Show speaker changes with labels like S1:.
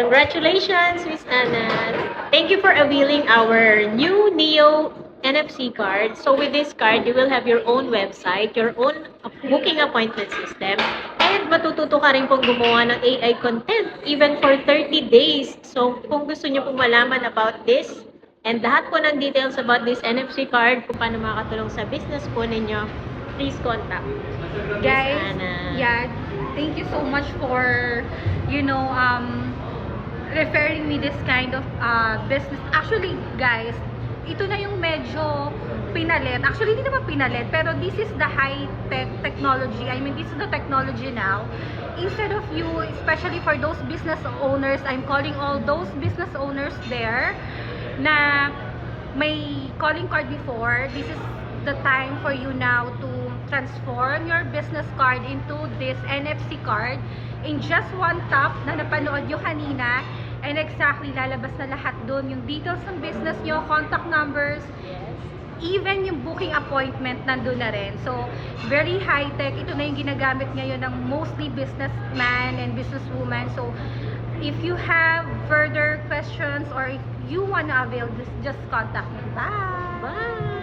S1: Congratulations, Miss Anna. Thank you for availing our new Neo NFC card. So with this card, you will have your own website, your own booking appointment system, and matututo ka rin pong gumawa ng AI content even for 30 days. So kung gusto nyo pong malaman about this, and lahat po ng details about this NFC card, kung paano makakatulong sa business po ninyo, please contact
S2: Guys,
S1: Miss Anna.
S2: yeah, thank you so much for, referring me this kind of business. Actually, guys, ito na yung medyo pinalit. Actually, hindi naman pinalit, pero this is the high-tech technology. I mean, this is the technology now. Instead of you, especially for those business owners, I'm calling all those business owners there na may calling card before, this is the time for you now to transform your business card into this NFC card in just one tap na napanood nyo kanina, and exactly lalabas na lahat doon, yung details ng business nyo, contact numbers, even yung booking appointment nandun na rin. So, very high-tech. Ito na yung ginagamit ngayon ng mostly businessman and businesswoman. So, if you have further questions or if you wanna avail this, just contact me. Bye!
S1: Bye!